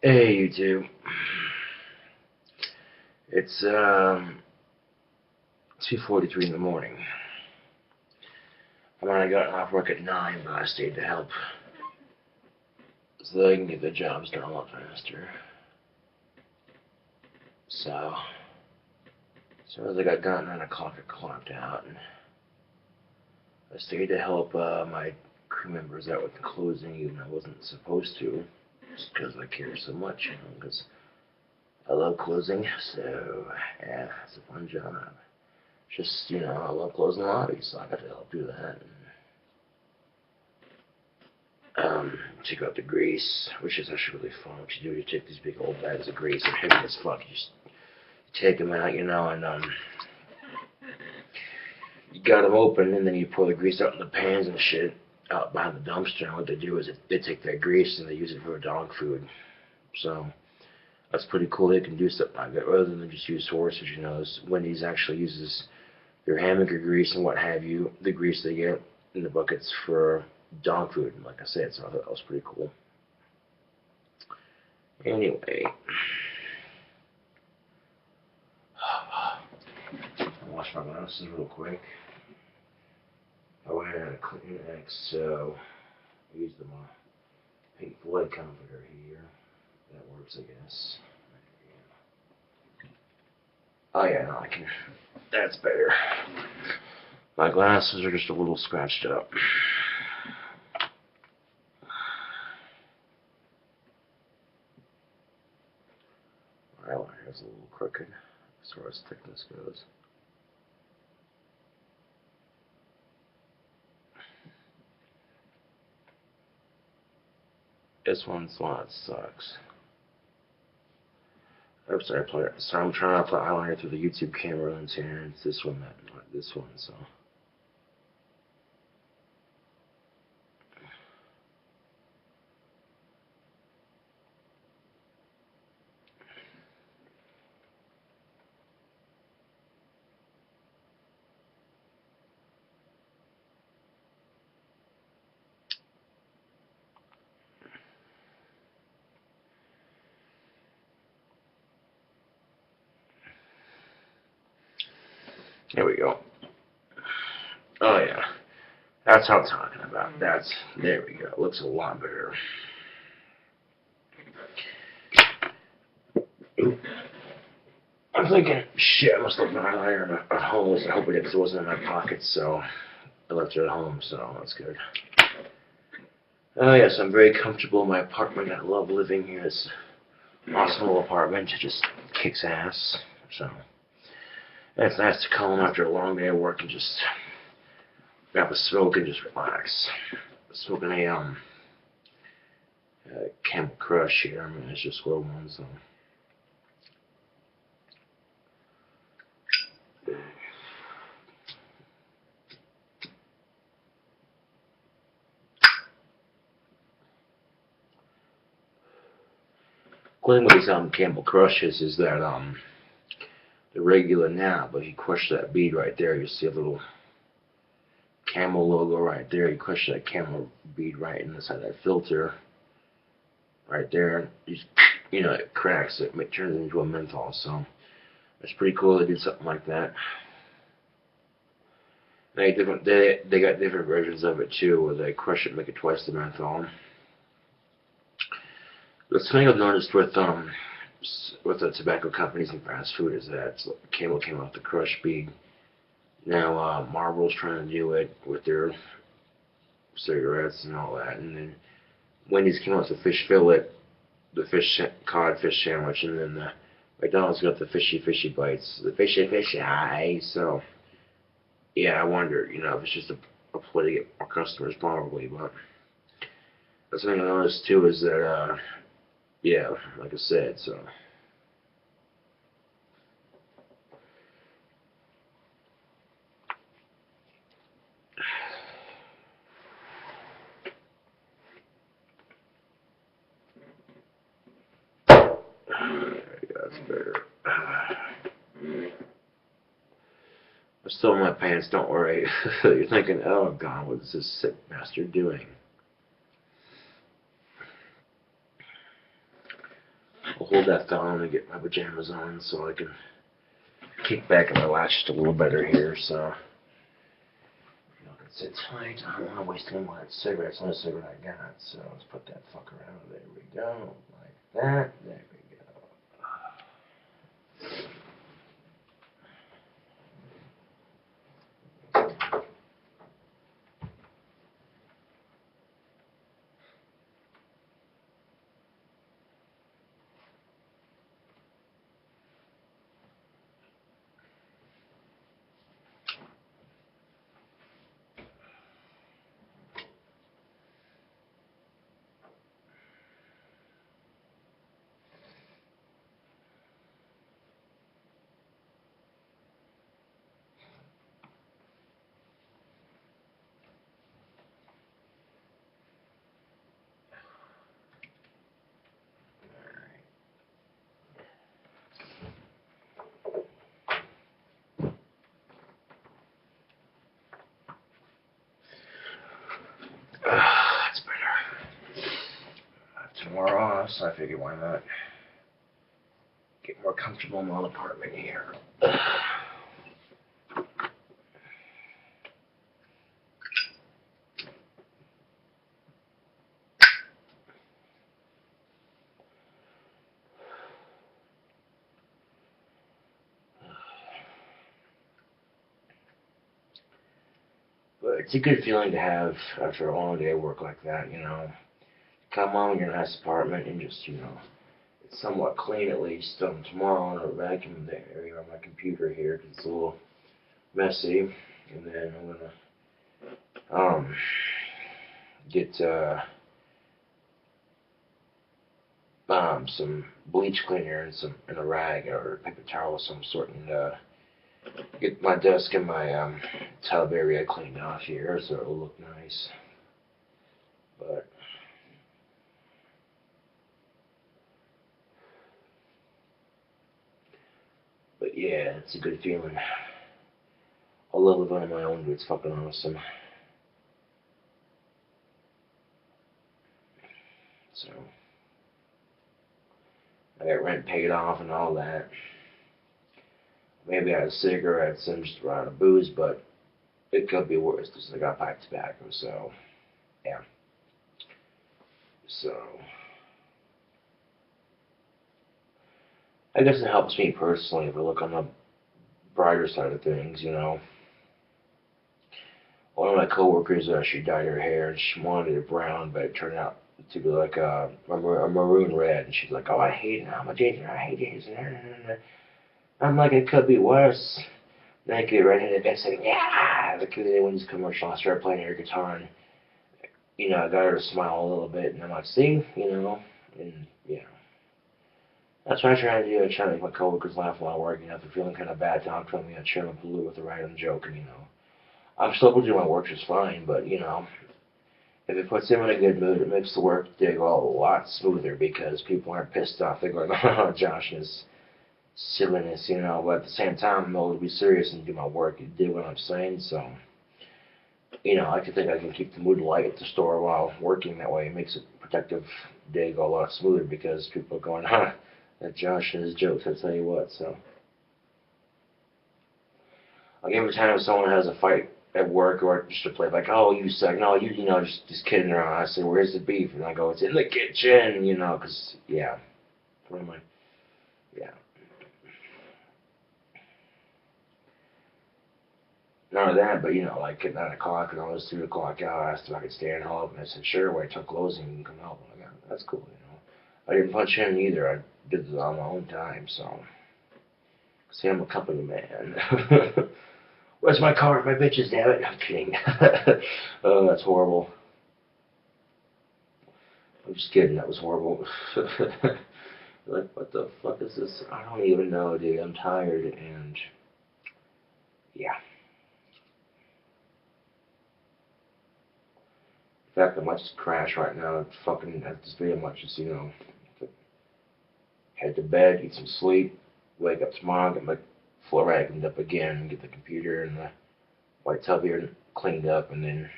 Hey, YouTube. It's 2:43 in the morning. I might have gotten off work at 9, but I stayed to help so they can get the jobs done a lot faster. So, as soon as I got done, 9 o'clock, I clocked out, and I stayed to help my crew members out with the closing, even though I wasn't supposed to, just because I care so much, because I love closing. So, yeah, it's a fun job. Just, I love closing lobbies, so I got to help do that. Take out the grease, which is actually really fun. What you do, you take these big old bags of grease, they're heavy as fuck. You just take them out, and you got them open, and then you pour the grease out in the pans and shit out behind the dumpster. And what they do is they take that grease and they use it for dog food. So that's pretty cool. They can do something like that rather than just use horses. Wendy's actually uses their hamburger grease and what have you, the grease they get in the buckets for dog food, like I said, so I thought that was pretty cool. Anyway, I'll wash my glasses real quick. Oh, I had a Kleenex, so I used the pink Floyd comforter here. That works, I guess. Oh yeah, no, I can. That's better. My glasses are just a little scratched up. My eyeliner is a little crooked as far as thickness goes. This one's the one that sucks. Oops, sorry, I'm trying to apply eyeliner through the YouTube camera lens here, and it's this one, not this one, so. There we go. Oh yeah, that's what I'm talking about. There we go. It looks a lot better. Oop. I'm thinking, shit, I must have left my eyeliner at home. I hope it wasn't in my pocket, so I left it at home, so that's good. Oh yes, I'm very comfortable in my apartment. I love living here. It's an awesome little apartment. It just kicks ass. So it's nice to come home after a long day of work and just grab a smoke and just relax. Smoking a Camel Crush here. I mean, it's just slow one, so. One thing with these Camel Crushes is that they're regular now, but if you crush that bead right there, you see a little camel logo right there. You crush that camel bead right inside that filter right there. It cracks it, turns it into a menthol. So it's pretty cool. They did something like that. They got different versions of it too, where they crush it, make it twice the menthol. The thing I've noticed with the tobacco companies and fast food is that Camel came off the crush bead. Now Marlboro's trying to do it with their cigarettes and all that, and then Wendy's came out with the fish fillet, the cod fish sandwich, and then the McDonald's got the fishy bites, the fishy high. So yeah, I wonder, if it's just a play to get more customers, probably. But that's something I noticed too is that yeah, like I said, so. That's better. I'm still in my pants, don't worry. You're thinking, oh god, what is this sick bastard doing? hold that thumb and get my pajamas on so I can kick back and relax just a little better here. So I can sit tight. I don't want to waste any more of that cigarette. It's the only cigarette I got. So let's put that fucker out. There we go. Like that. There we go. That's better. Tomorrow off, so I figured why not get more comfortable in my own apartment here. But it's a good feeling to have after a long day of work like that, you know. Come home in your nice apartment and just, you know, it's somewhat clean at least. Tomorrow I'm going to vacuum the area on my computer here because it's a little messy. And then I'm going to get some bleach cleaner and a rag or a paper towel of some sort and get my desk and my tub area cleaned off here so it'll look nice. But yeah, it's a good feeling. I love living on my own, dude. It's fucking awesome. So I got rent paid off and all that. Maybe I had cigarettes and just a lot of booze, but it could be worse because I got pipe tobacco, so yeah. So I guess it helps me personally if I look on the brighter side of things, you know. One of my coworkers, she dyed her hair and she wanted it brown, but it turned out to be like a maroon red, and she's like, "Oh, I hate it. I'm a ginger. I hate it." I'm like, it could be worse. Then I get right into bed saying, "Yeah!" Like they win this commercial, I started playing her guitar, and you know, I got her to smile a little bit, and I'm like, "See, you know," and yeah. That's what I try to do. I try to make my coworkers laugh while I work. You know, if they're feeling kind of bad, talk to me. I try to pollute with a random joke, and you know, I'm still able to do my work just fine, but you know, if it puts them in a good mood, it makes the work day go a lot smoother because people aren't pissed off. They're going, "Oh, Josh and his silliness," you know. But at the same time, I'm able to be serious and do my work and do what I'm saying. So, you know, I like to think I can keep the mood light at the store while working. That way, it makes a productive day go a lot smoother because people are going, "Huh, that Josh and his jokes." I tell you what. So, like every time someone has a fight at work or just to play, like, "Oh, you suck," no, you know, just kidding around. I say, "Where's the beef?" And I go, "It's in the kitchen," you know, because yeah, what am I? Yeah. None of that, but you know, like at 9 o'clock and almost 3 o'clock, I asked if I could stay and help, and I said, "Sure, wait till closing, you can come help." And I go, "That's cool," you know. I didn't punch in either. I did this on my own time, so. See, I'm a company man. Where's my car? My bitches, damn it. I'm kidding. Oh, that's horrible. I'm just kidding. That was horrible. Like, what the fuck is this? I don't even know, dude. I'm tired, and yeah. In fact, I might just crash right now. Fucking, at this video, I might just, you know, head to bed, get some sleep, wake up tomorrow, get my floor vacuumed up again, get the computer and the white tub here cleaned up, and then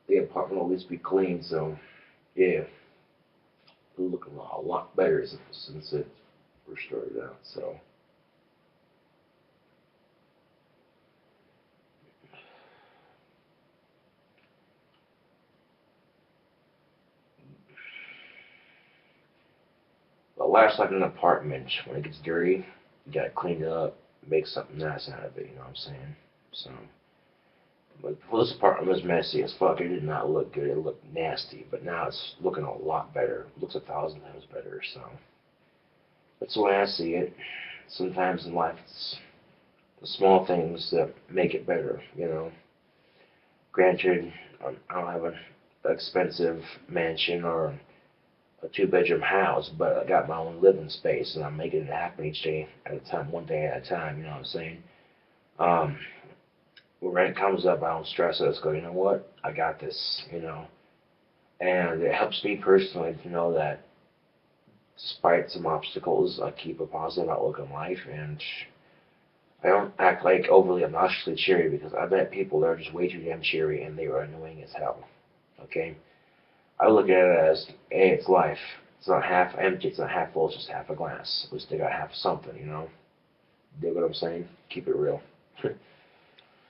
the apartment will at least be clean, so, yeah. Ooh. looking a lot better since it first started out. So. But last like an apartment, when it gets dirty, you gotta clean it up, make something nice out of it, you know what I'm saying? So, but before this apartment was messy as fuck, it did not look good, it looked nasty, but now it's looking a lot better. It looks 1,000 times better, so. That's the way I see it. Sometimes in life, it's the small things that make it better, you know? Granted, I don't have an expensive mansion or a two-bedroom house, but I got my own living space, and I'm making it happen each day at a time, one day at a time. You know what I'm saying? Um, when rent comes up, I don't stress it. I just go, you know what? I got this. You know, and it helps me personally to know that despite some obstacles, I keep a positive outlook on life, and I don't act like overly obnoxiously cheery because I met people that are just way too damn cheery, and they are annoying as hell. Okay. I look at it as, hey, it's life. It's not half empty, it's not half full, it's just half a glass. At least they got half something, you know? Dig what I'm saying? Keep it real.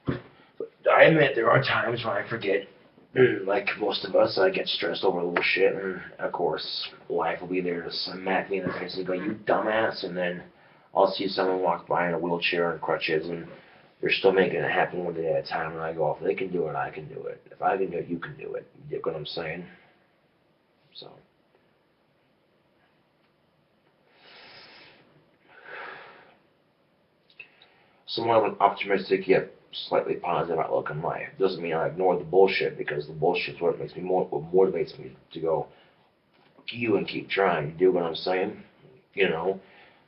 But I admit there are times when I forget. Like most of us, I get stressed over a little shit, and of course, life will be there to smack me in the face and go, you dumbass, and then I'll see someone walk by in a wheelchair and crutches, and they're still making it happen one day at a time, and I go, if they can do it, I can do it. If I can do it, you can do it. You dig what I'm saying? So. Somewhat of an optimistic yet slightly positive outlook on life. Doesn't mean I ignore the bullshit because the bullshit's what makes me what motivates me to go you and keep trying. You do what I'm saying? You know,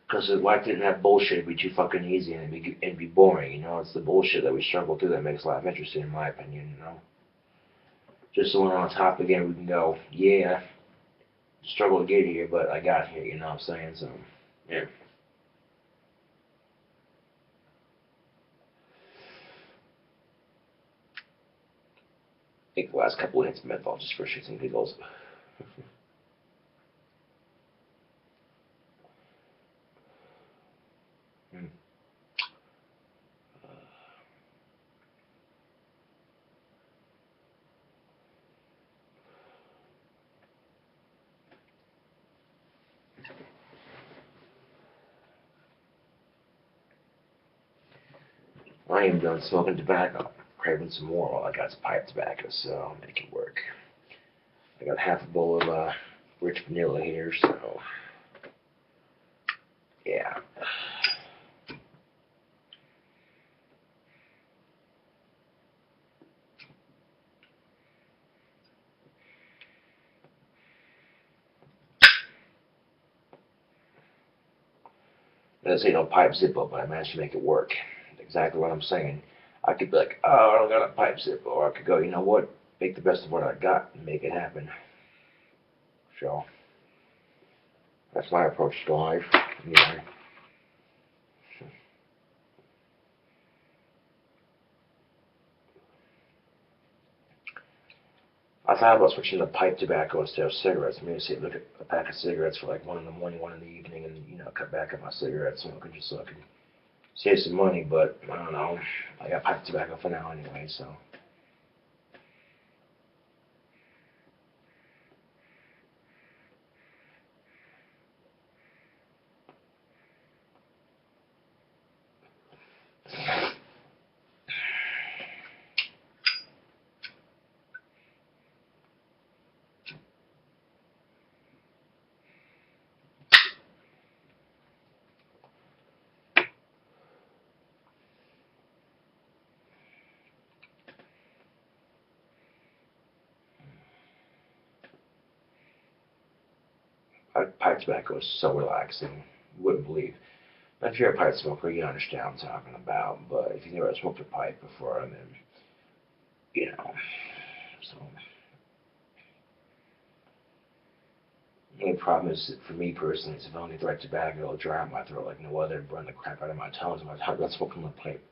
because if life didn't have bullshit, it'd be too fucking easy and it'd be boring. You know, it's the bullshit that we struggle through that makes life interesting, in my opinion. You know, just so when on top again, we can go, yeah, struggle to get here, but I got here. You know what I'm saying? So, yeah. Take the last couple of hits of menthol just for shits and giggles. Hmm. I am done smoking tobacco. Craving some more. Well, I got some pipe tobacco, so I'll make it work. I got half a bowl of rich vanilla here, so yeah. This ain't no pipe Zippo, but I managed to make it work. Exactly what I'm saying. I could be like, oh, I don't got a pipe Zippo, or I could go, you know what? Make the best of what I got and make it happen. So that's my approach to life. You know. I thought about switching to pipe tobacco instead of cigarettes. Maybe see, look at a pack of cigarettes for like 1 in the morning, 1 in the evening, and cut back on my cigarettes smoking just so I could save some money. But I don't know. I got pipe tobacco for now anyway, so. Pipe tobacco is so relaxing. You wouldn't believe. If you're a pipe smoker, you understand what I'm talking about. But if you've never smoked a pipe before, then, you know. So, the only problem is, for me personally, is if I don't get the right tobacco, it'll dry out my throat like no other and burn the crap out of my tongue. So my tongue, that's smoking the pipe.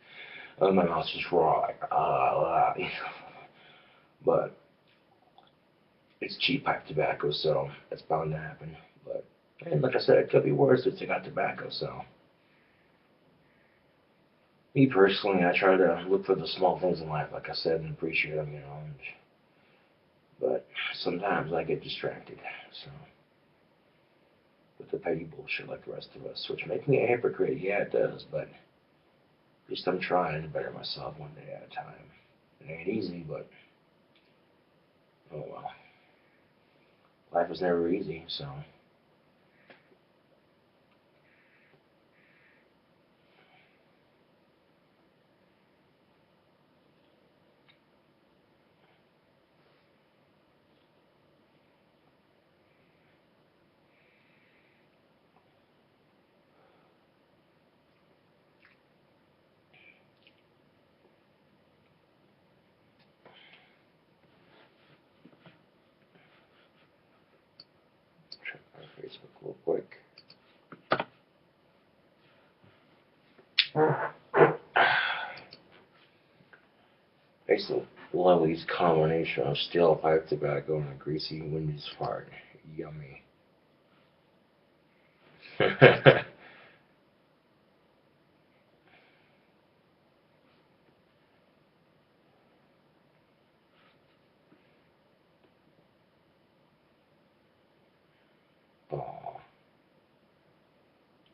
My mouth's just raw, like, you know. But it's cheap pipe tobacco, so it's bound to happen. And like I said, it could be worse if they got tobacco, so. Me personally, I try to look for the small things in life, like I said, and appreciate them, but sometimes I get distracted, so. With the petty bullshit like the rest of us, which makes me a hypocrite. Yeah, it does, but at least I'm trying to better myself one day at a time. It ain't easy, but oh well. Life is never easy, so. Check my Facebook real quick. Makes the loveliest combination of stale pipe tobacco and a greasy Wendy's fart. Yummy. Oh,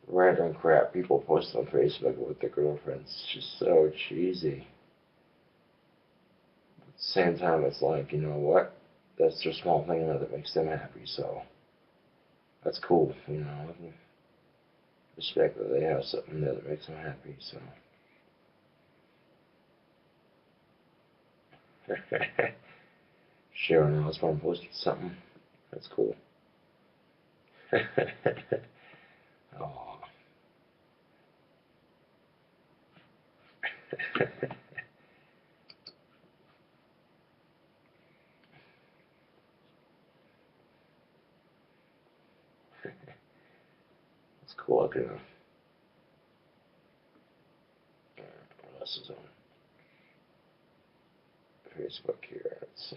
random crap people post on Facebook with their girlfriends. It's just so cheesy. At the same time, it's like, you know what? That's their small thing that makes them happy, so that's cool, Respect that they have something that makes them happy, so. Sharon Osbourne posted something. That's cool. Oh. It's cool. I can. What else is on Facebook here? Let's see.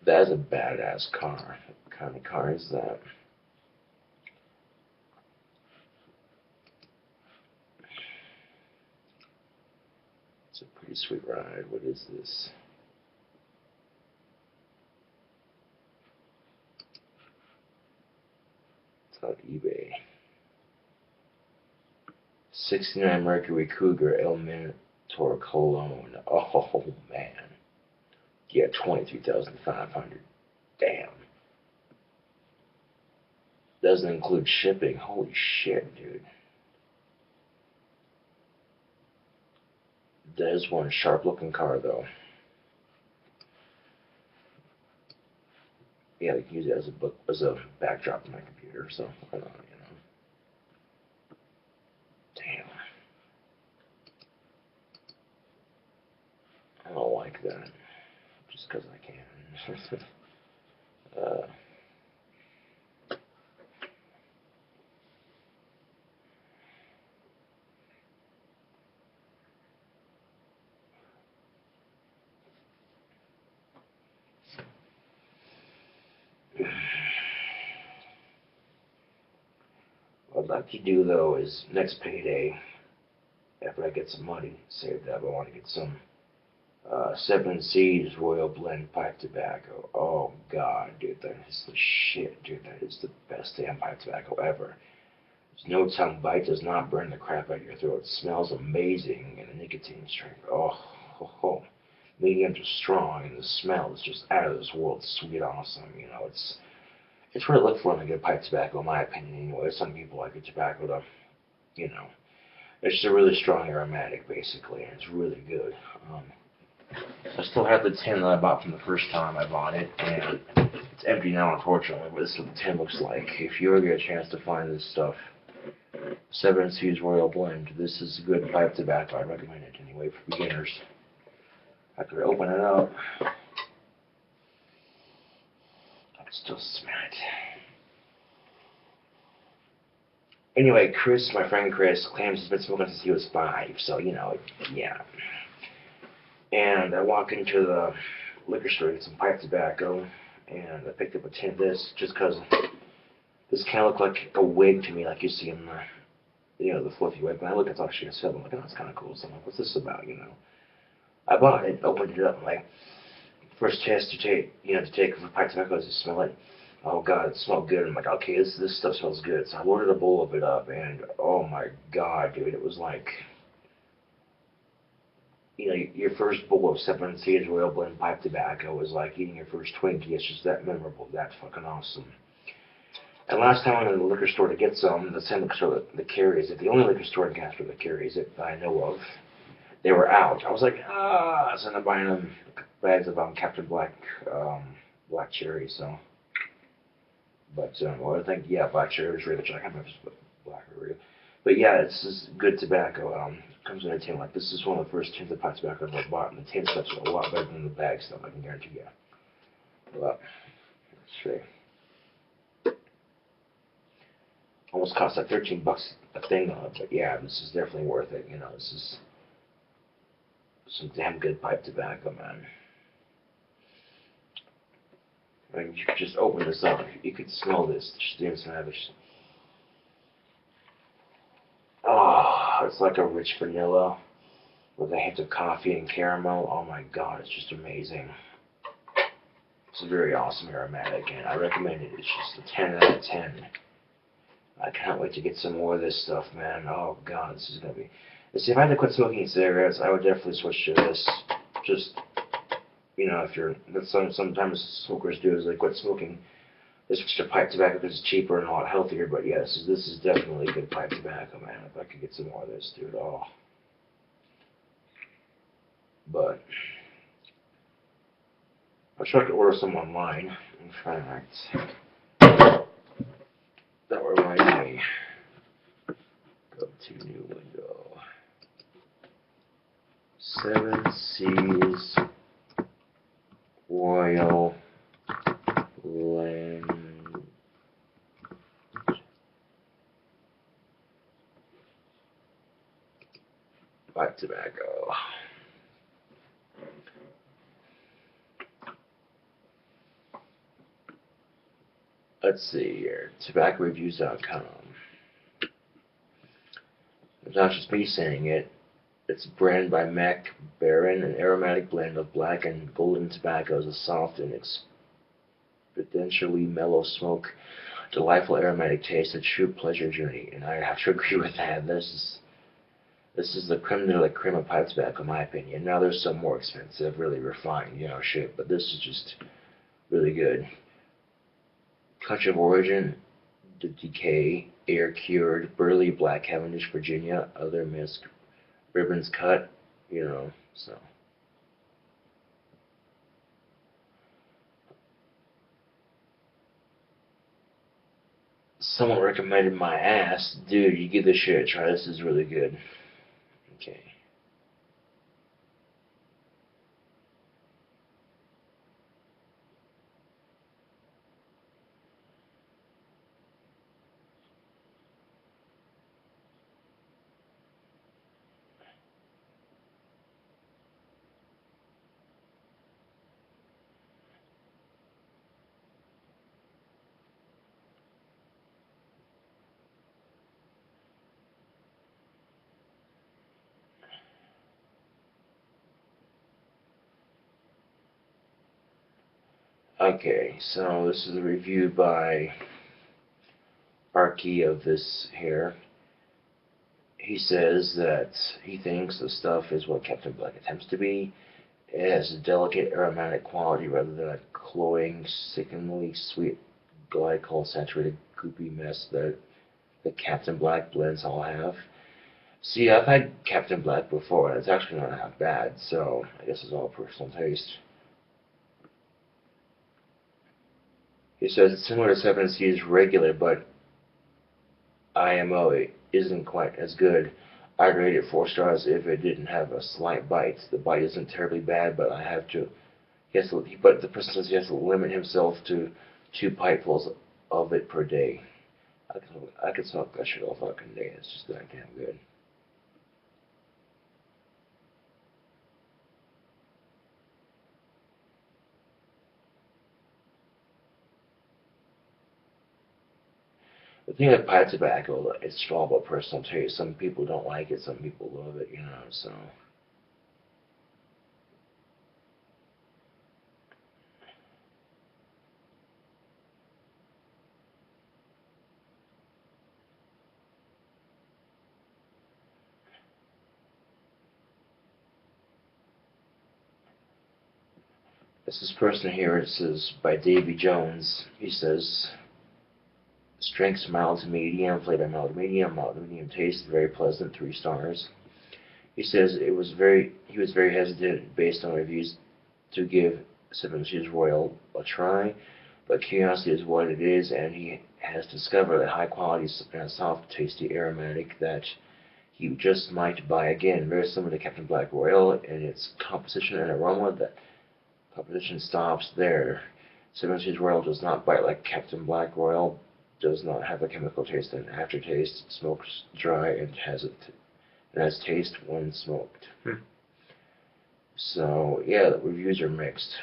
That is a badass car. What kind of car is that? It's a pretty sweet ride. What is this? It's on eBay. 69 Mercury Cougar Elementor Cologne. Oh man. Yeah, 23,500. Damn. Doesn't include shipping. Holy shit, dude. That is one sharp looking car though. Yeah, I can use it as a backdrop in my computer, so why not, Damn. I don't like that. Just because I can. What I'd like to do though is next payday, after I get some money saved up, I want to get some 7 Seas Royal Blend pipe tobacco. Oh god, dude, that is the shit, dude. That is the best damn pipe tobacco ever. There's no tongue bite, does not burn the crap out of your throat. It smells amazing, and the nicotine strength. Oh. Medium to strong, and the smell is just out of this world. Sweet, awesome. It's what I look for in a good pipe tobacco, in my opinion. Anyway, some people like a tobacco to, it's just a really strong aromatic, basically, and it's really good. I still have the tin that I bought from the first time I bought it, and it's empty now, unfortunately, but this is what the tin looks like. If you ever get a chance to find this stuff, 7 Seas Royal Blend, this is good pipe tobacco. I recommend it anyway for beginners. I could open it up. I can still smell it. Anyway, Chris, my friend Chris, claims he's been smoking since he was 5, so, you know, yeah. And I walk into the liquor store to get some pipe tobacco, and I picked up a tin of this just because this kind of looked like a wig to me, like you see in the, you know, the fluffy wig. But I look at the actually a I'm like, oh, that's kind of cool. So I'm like, what's this about, you know? I bought it, opened it up, like, first chance to take, you know, to take for pipe tobacco is to smell it. Oh God, it smelled good. I'm like, okay, this stuff smells good. So I loaded a bowl of it up, and oh my God, dude, it was like, you know, your first bowl of 7 Seeds Royal Blend pipe tobacco was like eating your first Twinkie. It's just that memorable, that fucking awesome. And last time I went to the liquor store to get some, the same liquor store that carries it, the only liquor store in Casper that carries it that I know of, they were out. I was like, so I'm buying them bags of Captain Black, Black Cherry, so. But, well, I think, yeah, Black Cherry was really much. I can't remember if it's Black or real. But yeah, it's just good tobacco. Comes in a tin. Like, this is one of the first tins of pipe tobacco I've ever bought, and the tin stuff's a lot better than the bag stuff, I can guarantee you. But, let's see. Almost cost like $13 a thing on it, but yeah, this is definitely worth it. You know, this is some damn good pipe tobacco, man. I mean, you could just open this up. You could smell this. Just the inside of it. Oh, it's like a rich vanilla with a hint of coffee and caramel. Oh my God, it's just amazing. It's a very awesome aromatic, and I recommend it. It's just a 10 out of 10. I can't wait to get some more of this stuff, man. Oh God, this is gonna be. See, if I had to quit smoking cigarettes, I would definitely switch to this. Just, you know, if you're, that's sometimes smokers do is they quit smoking. They switch to pipe tobacco because it's cheaper and a lot healthier. But yes, this is definitely good pipe tobacco, man. If I could get some more of this, dude, oh. But I'm sure I could order some online. In fact, that reminds me. Go to new window. 7 Seas Royal Blend pipe tobacco. Let's see here. TobaccoReviews.com. It's not just me saying it. It's branded by Mac Baron, an aromatic blend of black and golden tobaccos, a soft and exponentially mellow smoke, delightful aromatic taste, a true pleasure journey. And I have to agree with that. This is the creme de la creme of pipe tobacco, in my opinion. Now there's some more expensive, really refined, you know, shit, but this is just really good. Country of origin, the decay, air cured, burley black Cavendish, Virginia, other mist, ribbons cut, you know, so. Someone recommended my ass. Dude, you give this shit a try. This is really good. Okay. Okay, so this is a review by Arky of this here. He says that he thinks the stuff is what Captain Black attempts to be. It has a delicate aromatic quality rather than a cloying, sickeningly sweet, glycol-saturated, goopy mess that the Captain Black blends all have. See, I've had Captain Black before, and it's actually not half bad, so I guess it's all personal taste. He says it's similar to 7 Seas regular, but IMO isn't quite as good. I'd rate it 4 stars if it didn't have a slight bite. The bite isn't terribly bad, but I have to. But the person says he has to limit himself to 2 pipefuls of it per day. I could smoke that shit all fucking day. It's just that damn good. The thing with pipe tobacco, it's all about personal taste. Some people don't like it, some people love it, you know, so. This person here, it says, by Davy Jones. He says, strengths mild to medium, flavor mild to medium taste, very pleasant, 3 stars. He says he was very hesitant based on reviews to give 7 Seas Royal a try, but curiosity is what it is, and he has discovered a high quality, soft, tasty aromatic that he just might buy again. Very similar to Captain Black Royal in its composition and aroma. That composition stops there. 7 Seas Royal does not bite like Captain Black Royal, does not have a chemical taste and aftertaste, smokes dry, and has taste when smoked. So, yeah, the reviews are mixed.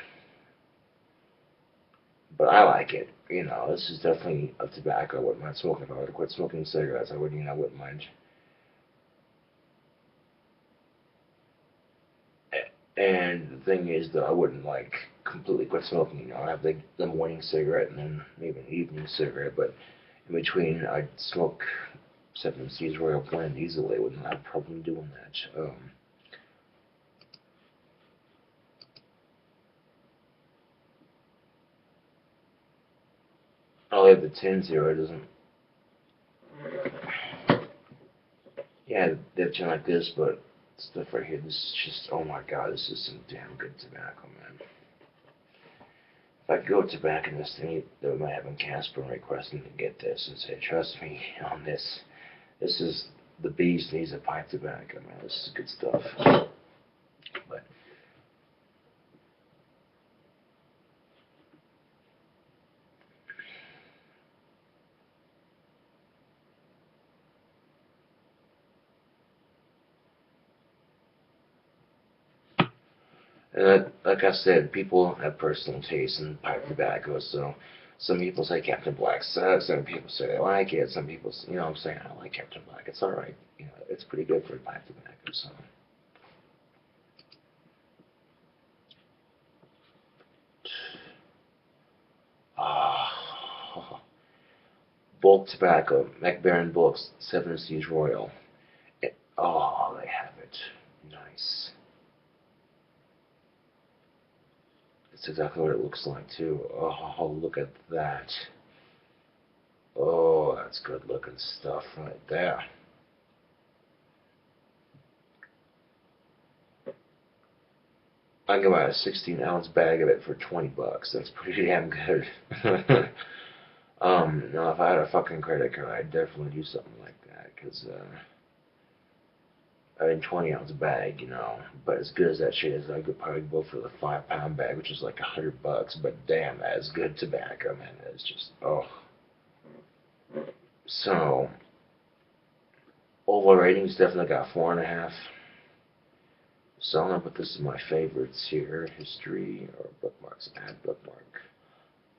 But I like it. You know, this is definitely a tobacco I wouldn't mind smoking. If I were to quit smoking cigarettes, I wouldn't mind. And the thing is that I wouldn't like completely quit smoking. You know, I have the morning cigarette and then maybe an evening cigarette, but in between I'd smoke 7 Seas Royal Blend easily. I wouldn't have a problem doing that. I'll have the tins here. It doesn't. Yeah, they have tin like this, but stuff right here. This is just. Oh my god, this is some damn good tobacco, man. If I could go to tobacconist, they might have in Casper requesting to get this and say, trust me on this. This is the bee's knees of pipe tobacco, man. This is good stuff. But like I said, people have personal taste in pipe tobacco, so some people say Captain Black sucks, some people say they like it, some people, you know what I'm saying, I like Captain Black, it's alright, you know, it's pretty good for pipe tobacco, so. Ah, bulk tobacco, McBaron Bulks, 7 Seas Royal. Oh, they have it. Nice. That's exactly what it looks like, too. Oh, look at that. Oh, that's good looking stuff right there. I can buy a 16-ounce bag of it for $20. That's pretty damn good. Now if I had a fucking credit card, I'd definitely do something like that, because, I mean, 20-ounce bag, you know, but as good as that shit is, I could probably go for the 5-pound bag, which is like $100, but damn, that is good tobacco, man. That is just, oh. So, overall ratings definitely got 4.5. So I'm gonna put this in my favorites here, history or bookmarks, add bookmark.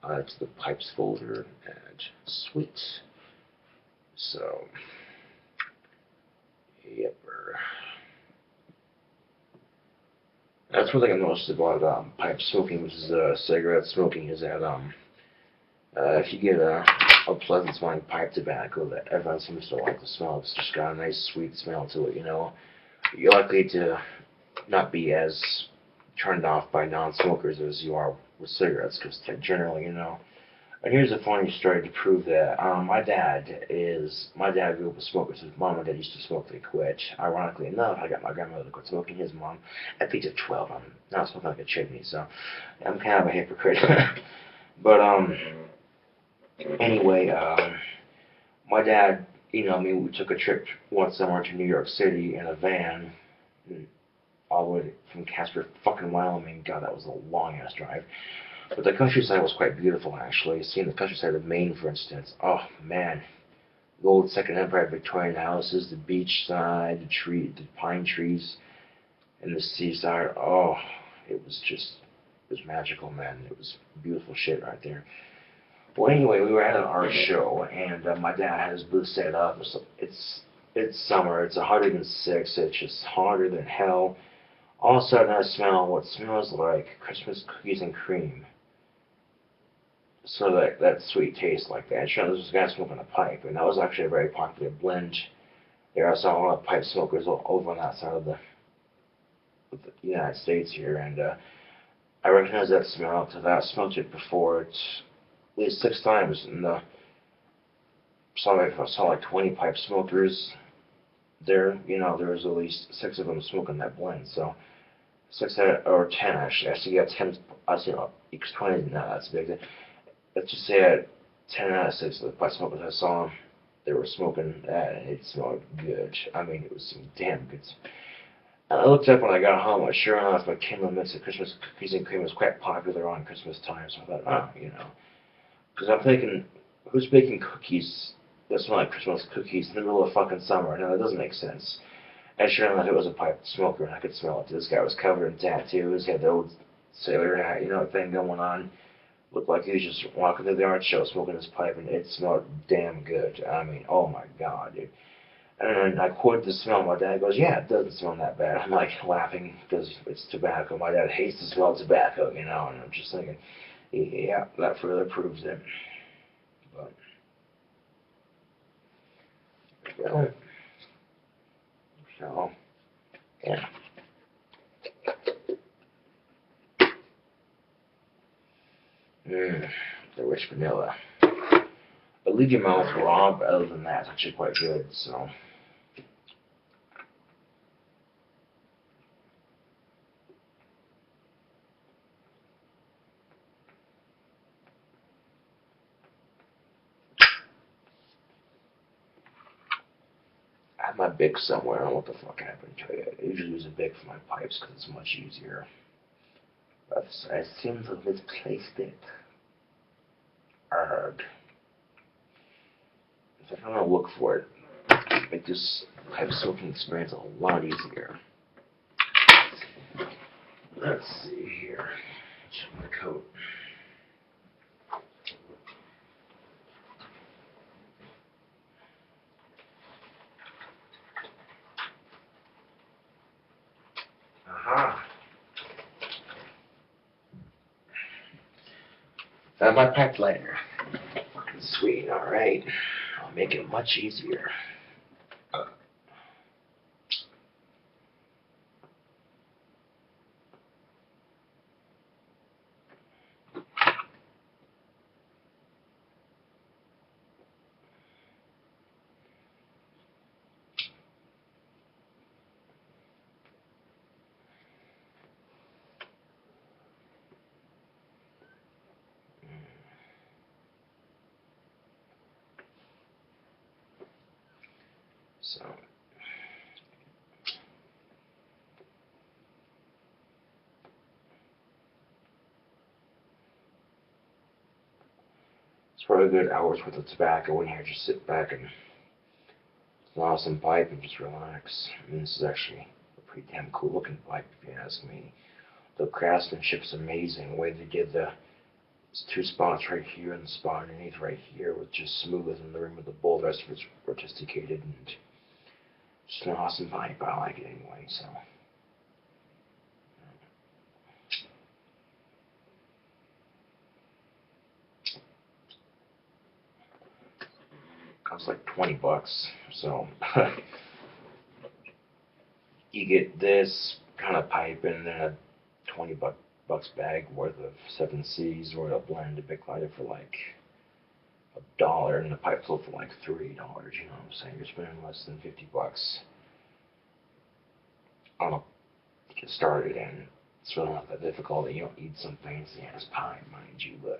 To the pipes folder, add sweet. So, yepper. That's one thing I noticed about pipe smoking, which is cigarette smoking, is that if you get a pleasant smelling pipe tobacco that everyone seems to like the smell, it's just got a nice sweet smell to it, you know, you're likely to not be as turned off by non-smokers as you are with cigarettes, because generally, you know. And here's a funny story to prove that. My dad grew up with smokers. His mom and dad used to smoke. They quit. Ironically enough, I got my grandmother to quit smoking. His mom, at the age of 12, I'm not smoking like a chimney, so I'm kind of a hypocrite. But anyway, my dad, you know, we took a trip one summer to New York City in a van, all the way from Casper, fucking Wyoming. God, that was a long ass drive. But the countryside was quite beautiful, actually. Seeing the countryside of Maine, for instance. Oh, man. the old Second Empire Victorian houses, the beach side, the pine trees, and the seaside. Oh, it was magical, man. It was beautiful shit right there. Well, anyway, we were at an art show, and my dad had his booth set up. It's summer. It's 106. It's just hotter than hell. All of a sudden, I smell what smells like Christmas cookies and cream. So that sweet taste like that. Sure, this was a guy smoking a pipe, and that was actually a very popular blend. There, I saw a lot of pipe smokers over on that side of the United States here, and I recognized that smell because I smoked it before. It's at least 6 times, and I saw like 20 pipe smokers there. There was at least 6 of them smoking that blend. So 6 or 10 actually. I see got 10. I see 20. No, that's big. Let's just say that 10 out of 6 of the pipe smokers I saw, they were smoking that, and it smelled good. I mean, it was some damn good. And I looked up when I got home, and sure enough, my Kindle mix of Christmas cookies and cream was quite popular on Christmas time. So I thought, because I'm thinking, who's baking cookies that smell like Christmas cookies in the middle of fucking summer? No, that doesn't make sense. And sure enough, it was a pipe smoker, and I could smell it. This guy was covered in tattoos, had the old sailor hat, thing going on. Looked like he was just walking through the art show smoking his pipe, and it smelled damn good. I mean, oh my god, dude. And I quoted the smell. My dad goes, "Yeah, it doesn't smell that bad." I'm like laughing because it's tobacco. My dad hates the smell of tobacco, and I'm just thinking, yeah, that further proves it. But, so, yeah. The rich vanilla. But leave your mouth raw, but other than that, it's actually quite good, so. I have my Bic somewhere. I don't know what the fuck happened to it. I usually use a Bic for my pipes because it's much easier. But I seem to have misplaced it. Arrgh. If I don't look for it, make this pipe smoking experience a lot easier. Let's see here. Check my coat. Aha. Found my pipe lighter. Sweet, alright. I'll make it much easier. So, it's probably a good hour's worth of tobacco in here. Just sit back and saw some pipe and just relax. I mean, this is actually a pretty damn cool looking pipe, if you ask me. The craftsmanship's amazing. The way they did the 2 spots right here and the spot underneath right here was just smooth, and the rim of the bowl, the rest of it's artisticated and just an awesome pipe. I like it anyway, so. Costs like $20, so you get this kind of pipe and then a 20 bucks bag worth of 7Cs or a blend of Bic lighter for like $1, and the pipe flow for like $3. You know what I'm saying? You're spending less than $50 on a get started, and it's really not that difficult. You don't need some fancy ass pipe, mind you, but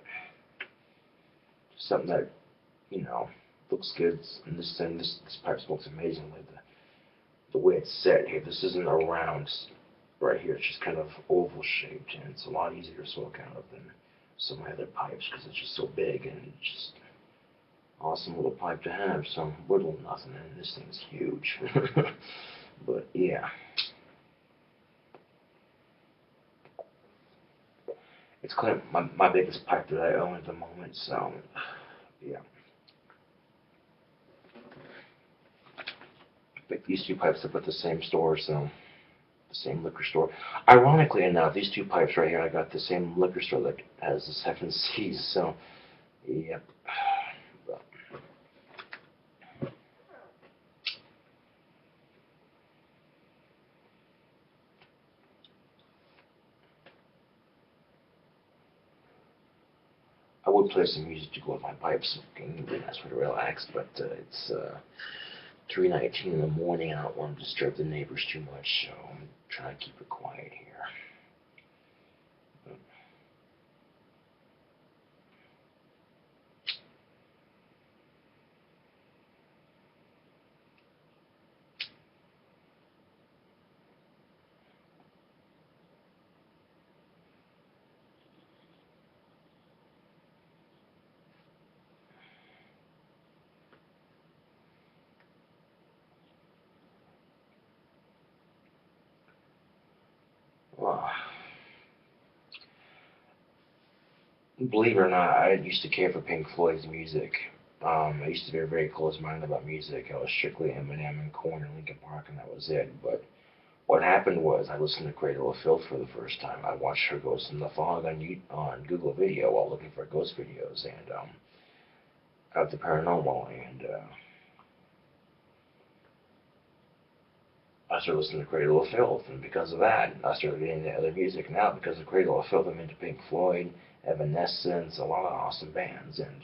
something that looks good. And this pipe smokes amazingly. The way it's set here, this isn't a round right here. It's just kind of oval shaped, and it's a lot easier to smoke out of than some of my other pipes because it's just so big and just awesome little pipe to have. Some little nothing, and this thing's huge. But yeah, it's kind of my biggest pipe that I own at the moment. So yeah, picked these two pipes up at the same store. So the same liquor store. Ironically enough, these two pipes right here, I got the same liquor store that has the 7Cs. So yep. I would play some music to go with my pipes, and that's for to relax, but it's 3:19 in the morning, and I don't want to disturb the neighbors too much, so I'm trying to keep it quiet here. Well, believe it or not, I didn't used to care for Pink Floyd's music. I used to be very close-minded about music. I was strictly Eminem and Korn and Linkin Park, and that was it. But what happened was I listened to Cradle of Filth for the first time. I watched her Ghost in the Fog on Google Video while looking for ghost videos, and of the paranormal, and I started listening to Cradle of Filth, and because of that, I started getting into other music. Now, because of Cradle of Filth, I'm into Pink Floyd, Evanescence, a lot of awesome bands, and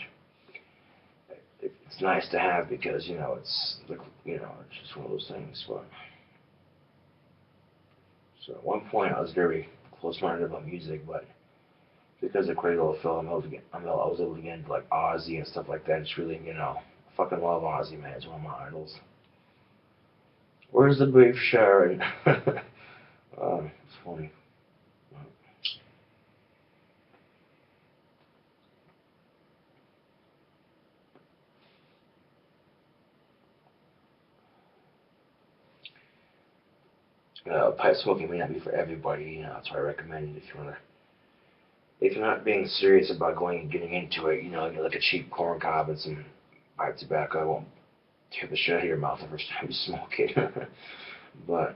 it's nice to have because it's it's just one of those things. But so at one point, I was very close-minded about music, but because of Cradle of Filth, I was able to get into like Ozzy and stuff like that. It's really, I fucking love Ozzy, man. It's one of my idols. Where's the beef, Sharon? It's funny. Pipe smoking may not be for everybody. That's why I recommend it if you're not being serious about going and getting into it. Get like a cheap corn cob and some pipe tobacco. It won't tear the shit out of your mouth the first time you smoke it. But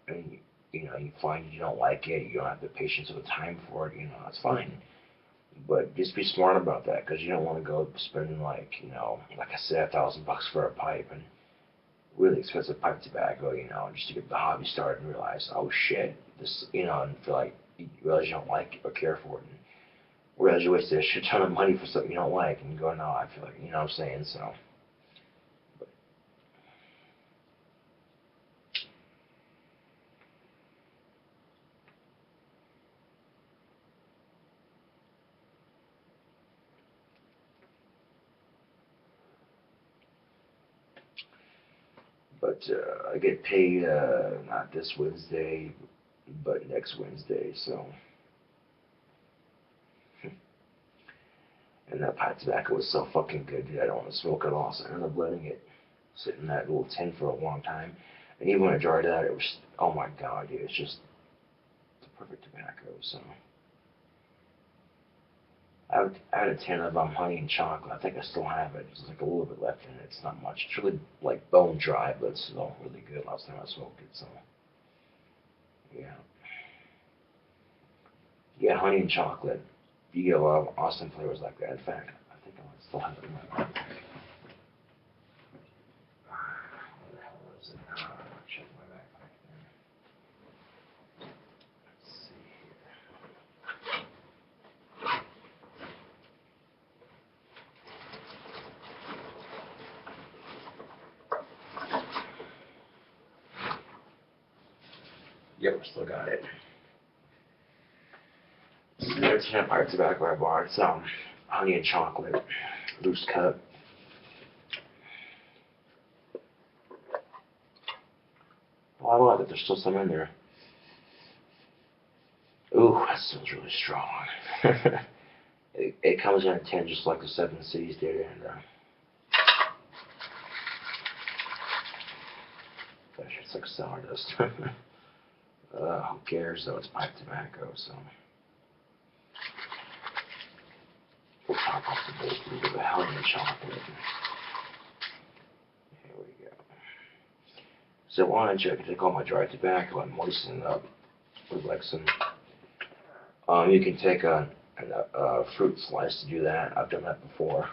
and you find you don't like it, you don't have the patience or the time for it. That's fine. But just be smart about that because you don't want to go spending like I said, $1,000 for a pipe and really expensive pipe tobacco, just to get the hobby started and realize, oh shit, this, and feel like you realize you don't like it or care for it, and realize you wasted a shit ton of money for something you don't like, and you go, no, I feel like, what I'm saying, so. But I get paid not this Wednesday, but next Wednesday, so. And that pipe tobacco was so fucking good, dude. I don't want to smoke it all, so I ended up letting it sit in that little tin for a long time. And even when I dried it out, it was, oh my god, dude, it's just the perfect tobacco, so. I had a tin of honey and chocolate. I think I still have it. There's like a little bit left in it. It's not much. It's really like bone dry, but it's still really good. Last time I smoked it, so yeah. Yeah, honey and chocolate. You get a lot of awesome flavors like that. In fact, I think I might still have it in my backpack. Where the hell is it? Check my backpack there. Let's see here. Yep, still got it. There's 10 parts tobacco I bought. It's honey and chocolate, loose cut. Oh, I love it. There's still some in there. Ooh, that smells really strong. It comes in a tin just like the Seven Cities did, and gosh, it's like sawdust. Who cares though? It's pipe tobacco, so we'll pop off the base and give a hell of a chocolate. Here we go. So why don't you take all my dry tobacco and moisten it up with like some. You can take a fruit slice to do that. I've done that before.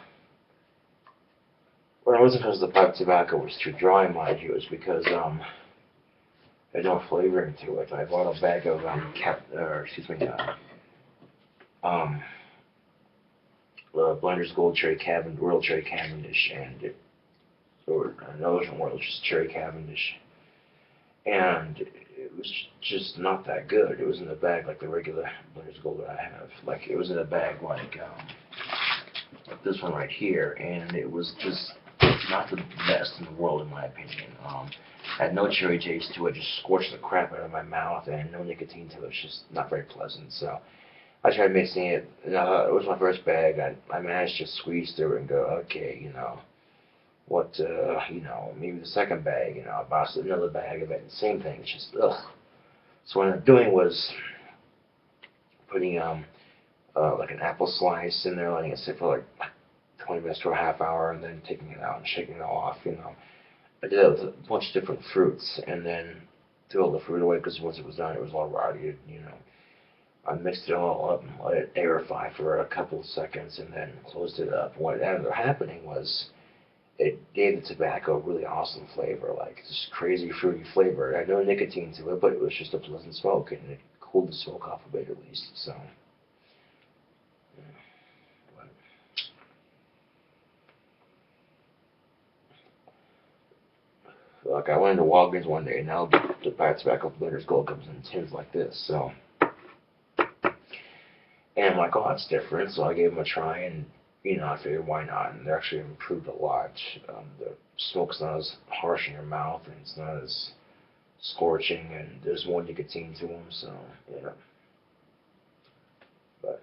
Well, it wasn't because the pipe tobacco was too dry, mind you. It was because there's no flavoring to it. I bought a bag of Blender's Gold Cherry Cavendish, Royal Cherry Cavendish, and no, it wasn't Royal, just Cherry Cavendish, and it was just not that good. It was in a bag like the regular Blender's Gold that I have. Like it was in a bag like this one right here, and it was just not the best in the world in my opinion. Had no cherry taste to it, just scorched the crap out of my mouth, and no nicotine to it. It's just not very pleasant. So I tried mixing it. It was my first bag. I managed to squeeze through it and go, okay, what, maybe the second bag, I bought another bag of it. Same thing. It's just, ugh. So what I ended up doing was putting like an apple slice in there, letting it sit for like 20 minutes to a half hour, and then taking it out and shaking it off. I did that with a bunch of different fruits, and then threw all the fruit away because once it was done, it was all rotted. I mixed it all up and let it aerify for a couple of seconds, and then closed it up. What ended up happening was it gave the tobacco a really awesome flavor, like this crazy fruity flavor. It had no nicotine to it, but it was just a pleasant smoke, and it cooled the smoke off a bit at least. So. Like I went into Walgreens one day, and now the pipe tobacco Blender's Gold comes in tins like this. So, and I'm like, oh, that's different. So I gave them a try, and I figured why not? And they're actually improved a lot. The smoke's not as harsh in your mouth, and it's not as scorching, and there's more nicotine to them. So, yeah. But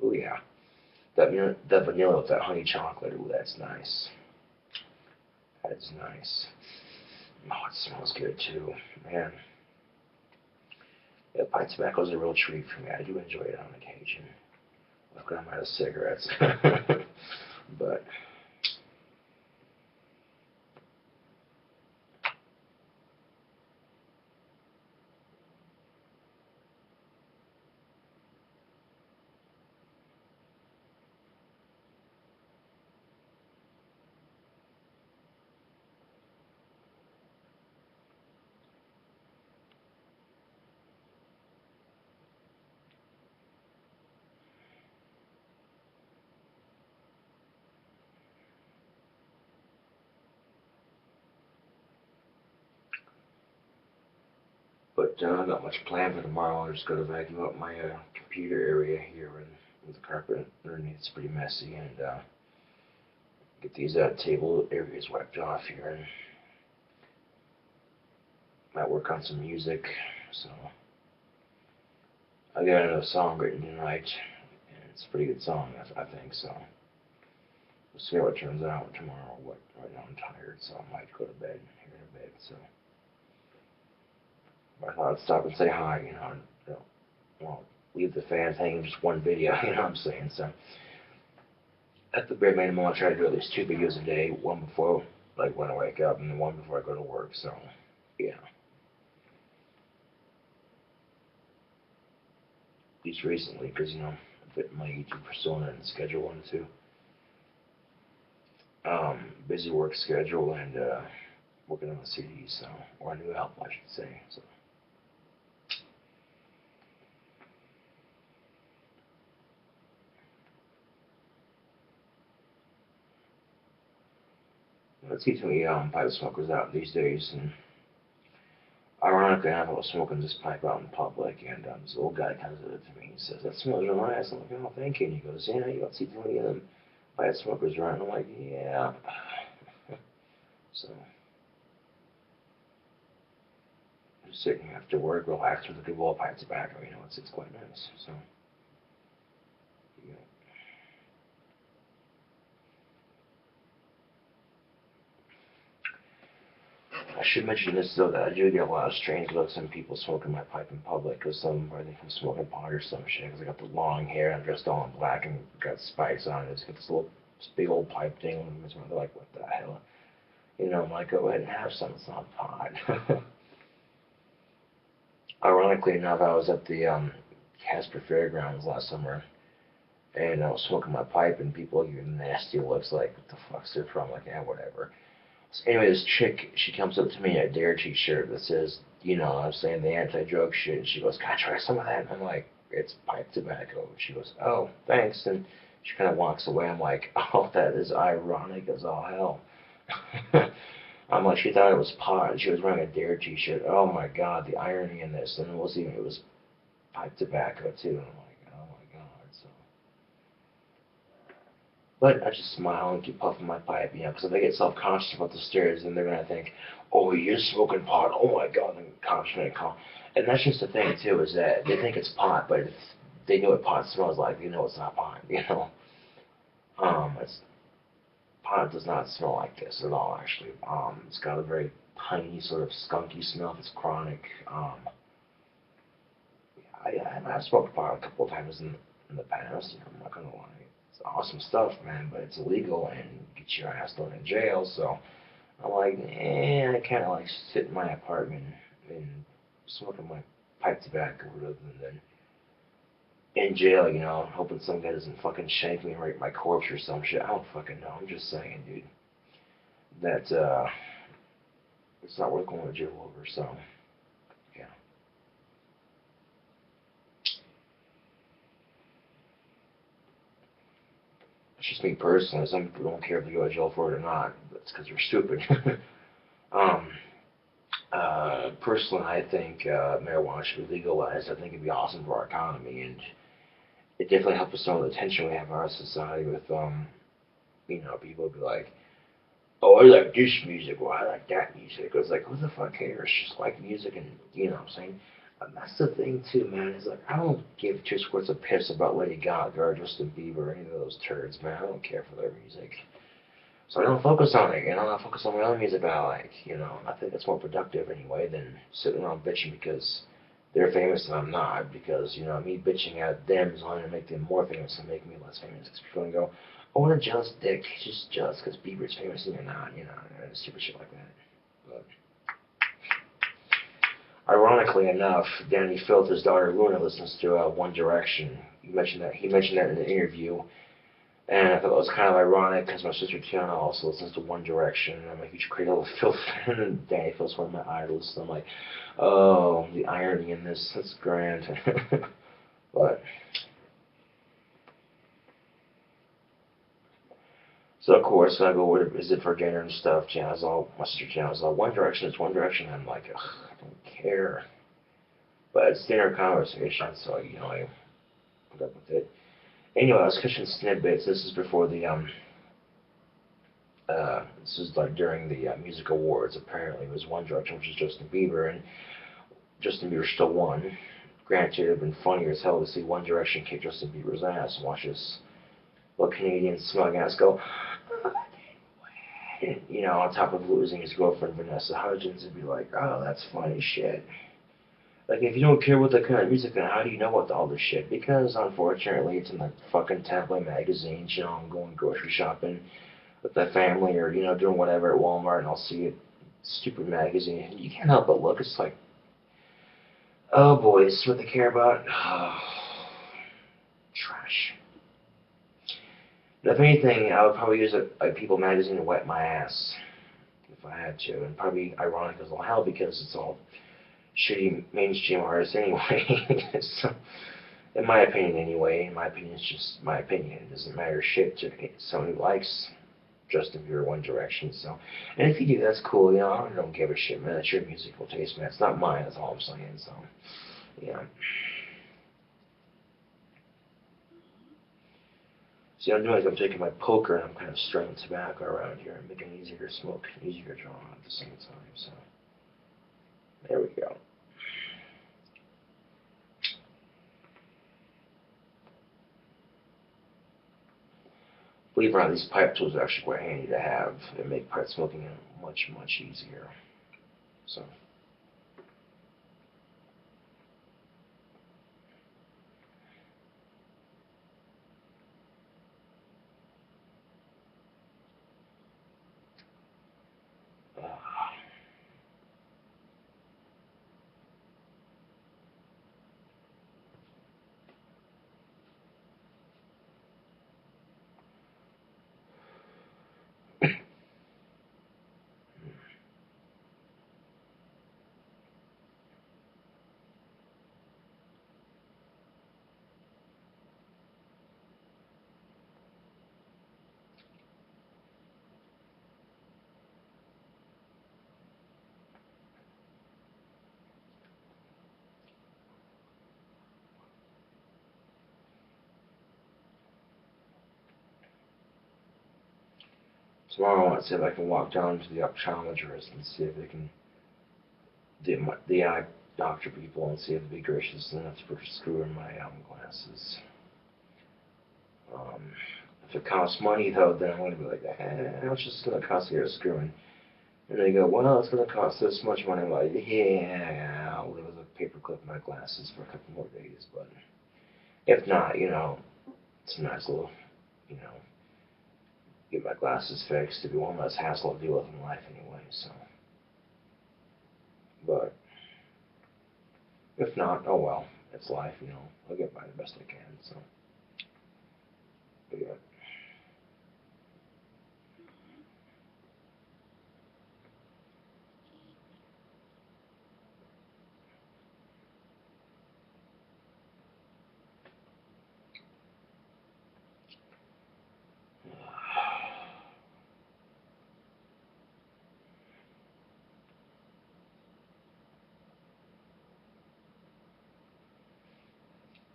oh yeah, that vanilla with that honey chocolate. Ooh, that's nice. That's nice. Oh, it smells good too, man. Yeah, pipe tobacco is a real treat for me. I do enjoy it on occasion. Like when I'm out of cigarettes. But I got much planned for tomorrow. I'll just go to vacuum up my computer area here with the carpet underneath. It's pretty messy, and get these table areas wiped off here, and might work on some music. So I got another song written tonight, and it's a pretty good song, I think. So we'll see how it turns out tomorrow. Right now I'm tired, so I might go to bed here in a bit. So. I thought I'd stop and say hi, and well, leave the fans hanging just one video, you know what I'm saying? So, at the bare minimum, I'll try to do at least 2 videos a day, one before, like, when I wake up, and then one before I go to work, so, yeah. At least recently, because, I fit my YouTube persona and schedule into busy work schedule and working on a CD, so, or a new album, I should say, so. It's too many pipe smokers out these days, and ironically, I was smoking this pipe out in public, and this old guy comes up to me and says, "That smells real nice." I'm like, "Oh, thank you." And he goes, "Yeah, you don't see too many of them pipe smokers around." I'm like, "Yeah." So, Just sitting after work, relaxing with a good bowl of pipe of tobacco. You know, it's quite nice. So, yeah. I should mention this though, that I do get a lot of strange looks when people smoking my pipe in public, because some are thinking I'm smoking pot or some shit. Because I got the long hair, I'm dressed all in black and got spikes on it. It's got this big old pipe thing. And they're like, what the hell? You know, I'm like, go ahead and have some. It's not pot. Ironically enough, I was at the Casper Fairgrounds last summer, and I was smoking my pipe, and people give me nasty looks like, what the fuck's it from? Like, yeah, whatever. So anyway, this chick, she comes up to me in a Dare t-shirt that says, you know, I'm saying the anti-drug shit, and she goes, can I try some of that? And I'm like, it's pipe tobacco. And she goes, oh, thanks. And she kind of walks away. I'm like, oh, that is ironic as all hell. I'm like, she thought it was pot, and she was wearing a Dare t-shirt. Oh my God, the irony in this. And it was pipe tobacco too. And I'm like, oh my God. So, but I just smile and keep puffing my pipe, you know, because if they get self-conscious about the stairs, then they're gonna think, oh, you're smoking pot. Oh my God, the cops are gonna call. And that's just the thing too, is that they think it's pot, but if they know what pot smells like, they know it's not pot. You know, it's pot does not smell like this at all, actually. It's got a very piney, sort of skunky smell. It's chronic. I've smoked pot a couple of times in the past. You know, I'm not gonna lie. It's awesome stuff, man, but it's illegal and gets your ass thrown in jail. So I'm like, I kind of like sit in my apartment and smoking my pipe tobacco rather than in jail, you know, hoping some guy doesn't fucking shank me and rape my corpse or some shit. I don't fucking know. I'm just saying, dude, that it's not worth going to jail over. So, yeah. It's just me personally. Some people don't care if they go to jail for it or not. That's because they're stupid. um, Personally, I think marijuana should be legalized. I think it'd be awesome for our economy, and it definitely helps with some of the tension we have in our society with, you know, people be like, oh, I like this music, or I like that music. It's like, who the fuck cares? Just like music, and you know what I'm saying? That's the thing too, man. Is like, I don't give two squirts of piss about Lady Gaga or Justin Bieber or any of those turds, man. I don't care for their music. So I don't focus on it, you know. I focus on my own music I like, you know. I think that's more productive anyway than sitting around bitching because they're famous and I'm not. Because, you know, me bitching at them is only going to make them more famous and make me less famous. Because people are going to go, oh, what a jealous dick. He's just jealous because Bieber's famous and you're not, you know, and stupid shit like that. But ironically enough, Danny Filth's daughter Luna listens to One Direction. He mentioned that in an interview. And I thought it was kind of ironic because my sister Tiana also listens to One Direction. And I'm a huge Cradle of Filth fan, and Danny Filth's one of my idols. So I'm like, oh, the irony in this. That's grand. But, so of course, I go over to visit for dinner and stuff. My sister Tiana's all, One Direction is One Direction. I'm like, ugh, I don't care. But it's dinner conversation, so, you know, I put up with it. Anyway, I was catching snippets. This is before the this is like during the music awards. Apparently, it was One Direction, which is Justin Bieber, and Justin Bieber still won. Granted, it would have been funnier as hell to see One Direction kick Justin Bieber's ass and watch this little Canadian smug ass go, you know, on top of losing his girlfriend Vanessa Hudgens, and be like, oh, that's funny shit. Like, if you don't care what the kind of music, then how do you know about all this shit? Because, unfortunately, it's in the fucking tabloid magazines, you know, I'm going grocery shopping with the family or, you know, doing whatever at Walmart, and I'll see a stupid magazine, and you can't help but look. It's like, oh boy, this is what they care about? Oh, trash. But if anything, I would probably use a People magazine to wet my ass if I had to, and probably ironic as all hell because it's all shitty mainstream artists anyway. So, in my opinion anyway, it's just my opinion. It doesn't matter shit to someone who likes Justin Bieber One Direction. So, and if you do, that's cool. You know, I don't give a shit, man. That's your musical taste, man. It's not mine. That's all I'm saying. So, yeah. See, I'm doing like I'm taking my poker and I'm kind of straining tobacco around here and making it easier to smoke, easier to draw at the same time. So, there we go. believe it or not, these pipe tools are actually quite handy to have and make pipe smoking much, much easier. So. Tomorrow I want to see if I can walk down to the optometrist and see if they can, the eye doctor people, and see if they'd be gracious enough to put a screw in my glasses. If it costs money though, then I'm going to be like, how much is it going to cost to get a screw in? And they go, well, it's going to cost this much money. I'm like, yeah, I'll live with a paperclip in my glasses for a couple more days. But if not, it's a nice little, get my glasses fixed. It'd be one less hassle to deal with in life anyway. So, but if not, oh well, it's life. I'll get by the best I can. So, but yeah.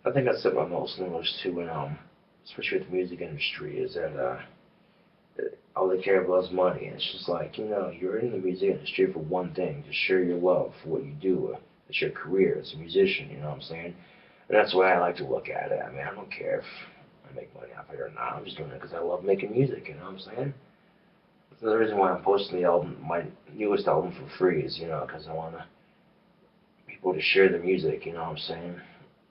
I think that's what I'm most noticed too, especially with the music industry, is that all they care about is money. And it's just like, you're in the music industry for one thing, to share your love for what you do. It's your career as a musician, you know what I'm saying? And that's the way I like to look at it. I mean, I don't care if I make money off it or not. I'm just doing it because I love making music, you know what I'm saying? That's the reason why I'm posting the album, my newest album for free is, because I want people to share the music, you know what I'm saying?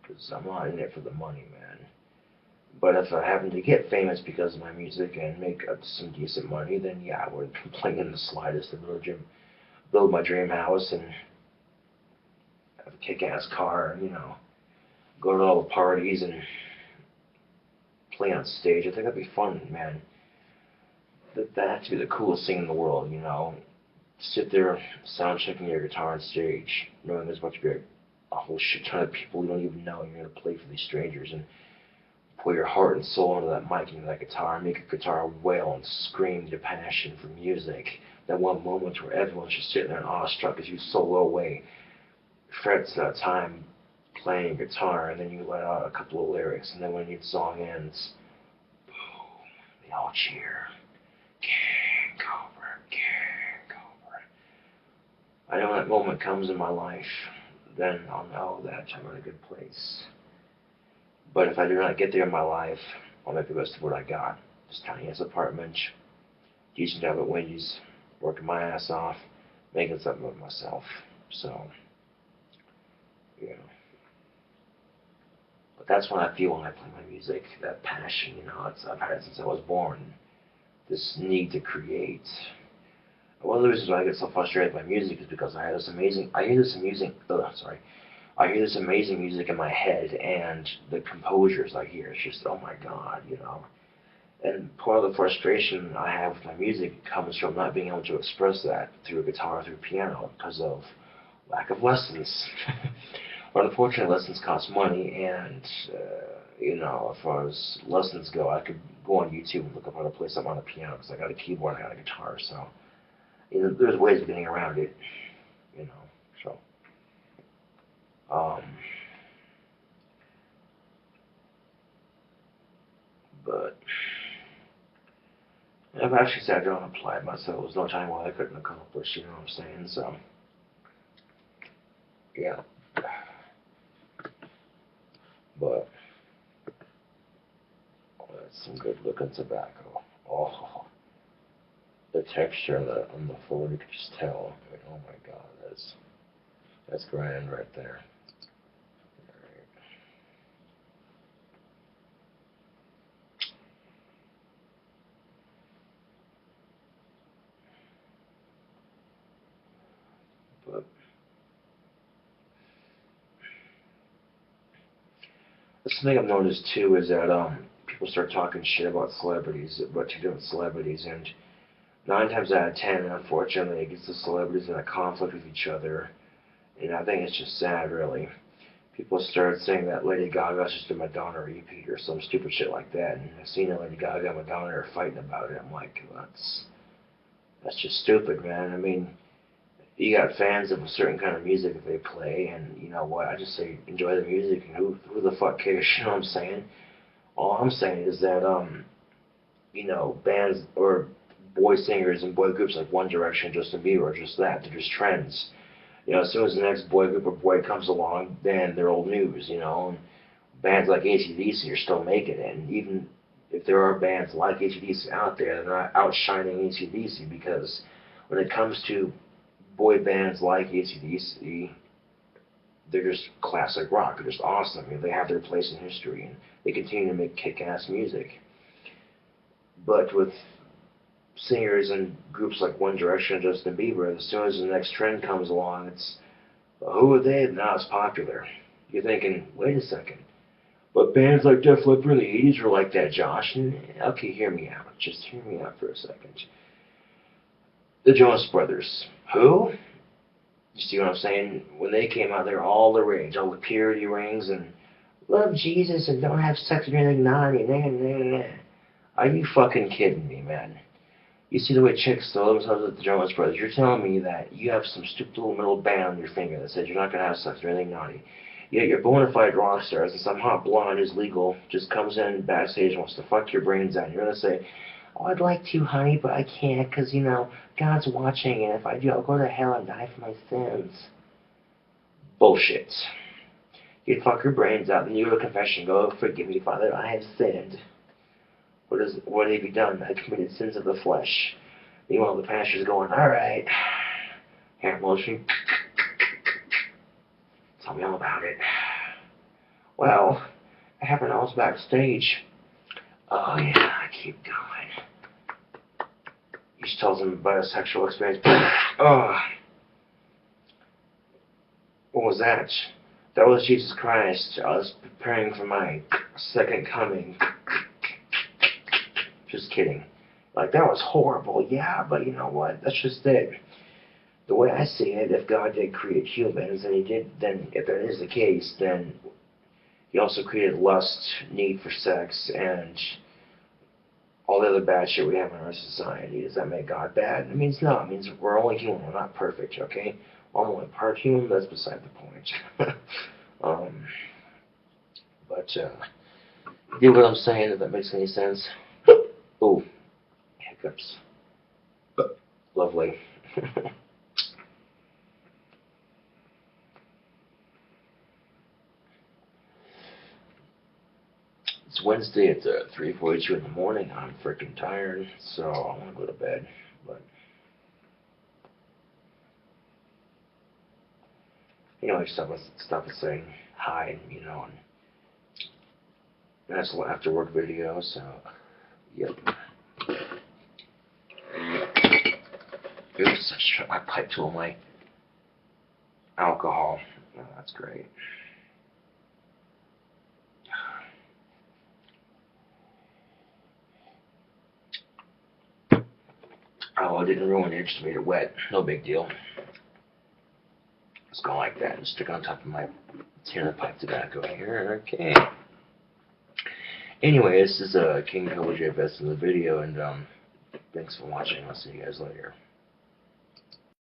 Because I'm not in it for the money, man. But if I happen to get famous because of my music and make some decent money, then yeah, I wouldn't complain in the slightest. To build my dream house and have a kick-ass car, go to all the parties and play on stage. I think that'd be fun, man. That'd be the coolest thing in the world, Sit there, sound checking your guitar on stage, knowing there's about to be a whole shit ton of people you don't even know, and you're gonna play for these strangers and pour your heart and soul into that mic and that guitar, and make a guitar wail and scream your passion for music. That one moment where everyone's just sitting there and awestruck as you solo away frets at a time playing guitar, and then you let out a couple of lyrics, and then when your song ends, boom, they all cheer. King Cobra, King Cobra. I know when that moment comes in my life, then I'll know that I'm in a good place. But if I do not get there in my life, I'll make the best of what I got. This tiny ass apartment, decent job at Wendy's, working my ass off, making something of myself. So, yeah. But that's what I feel when I play my music, that passion, I've had it since I was born. This need to create. One of the reasons why I get so frustrated by music is because I hear this amazing music in my head, and the composers I hear, it's just, oh my god, And part of the frustration I have with my music comes from not being able to express that through a guitar or through a piano because of lack of lessons. But unfortunately, lessons cost money, and, as far as lessons go, I could go on YouTube and look up how to play something on the piano because I got a keyboard and I got a guitar, so, there's ways of getting around it, so. But I've actually sat down and applied myself. There was no time where I couldn't accomplish, you know what I'm saying? So, yeah. But that's some good looking tobacco. Oh, the texture on the floor, you can just tell. I mean, oh my God, that's grand right there. But this thing I've noticed too is that people start talking shit about celebrities, about two different celebrities, and 9 times out of 10, unfortunately, it gets the celebrities in a conflict with each other, and I think it's just sad, really. People start saying that Lady Gaga's just a Madonna repeat or some stupid shit like that, and I've seen Lady Gaga and Madonna are fighting about it. I'm like, that's just stupid, man. I mean, you got fans of a certain kind of music that they play, and you know what? I just say enjoy the music, and who the fuck cares? You know what I'm saying? All I'm saying is that you know, bands or boy singers and boy groups like One Direction, Justin Bieber are just that. They're just trends. You know, as soon as the next boy group or boy comes along, then they're old news. You know, and bands like AC/DC are still making it, and even if there are bands like AC/DC out there, they're not outshining AC/DC because when it comes to boy bands like AC/DC, they're just classic rock. They're just awesome. You know, they have their place in history, and they continue to make kick-ass music. But with singers and groups like One Direction and Justin Bieber, as soon as the next trend comes along, it's, well, who are they? Not as popular. You're thinking, wait a second. But bands like Def Leppard in the 80s were like that, Josh. And, okay, hear me out. Just hear me out for a second. The Jonas Brothers. Who? You see what I'm saying? When they came out, they were all the rage. All the purity rings and love Jesus and don't have sex with anything naughty. Nah, nah, nah. Are you fucking kidding me, man? You see the way chicks throw themselves at the Jonas Brothers. You're telling me that you have some stupid little metal band on your finger that says you're not going to have sex or anything naughty. Yet you're bona fide rock stars and some hot blonde who's legal just comes in backstage and wants to fuck your brains out. You're going to say, oh, I'd like to, honey, but I can't because, you know, God's watching, and if I do, I'll go to hell and die for my sins. Bullshit. You'd fuck your brains out, and you go to confession, go, forgive me, Father, I have sinned. What have you done? I committed sins of the flesh. Meanwhile, the pastor's going, all right, hand motion. Tell me all about it. Well, it happened. I was backstage. Oh, yeah, I keep going. He just tells him about a sexual experience. Oh, what was that? That was Jesus Christ. I was preparing for my second coming. Just kidding. Like, that was horrible. Yeah, but you know what? That's just it. The way I see it, if God did create humans, and He did, then if that is the case, then He also created lust, need for sex, and all the other bad shit we have in our society. Does that make God bad? It means no. It means we're only human. We're not perfect, okay? I'm only part human. That's beside the point. You get what I'm saying? If that makes any sense. Ooh, hiccups. Lovely. It's Wednesday at 3:42 in the morning. I'm freaking tired, so I want to go to bed. But anyway, stop with saying hi, you know, and that's an after work video. So, yep. Oops, I just shut my pipe to my alcohol. Oh, that's great. Oh, I didn't ruin it, just made it wet. No big deal. It's going like that and stick it on top of my tin of pipe tobacco here. Okay. Anyway, this is KingCobraJFS in the video, and thanks for watching. I'll see you guys later.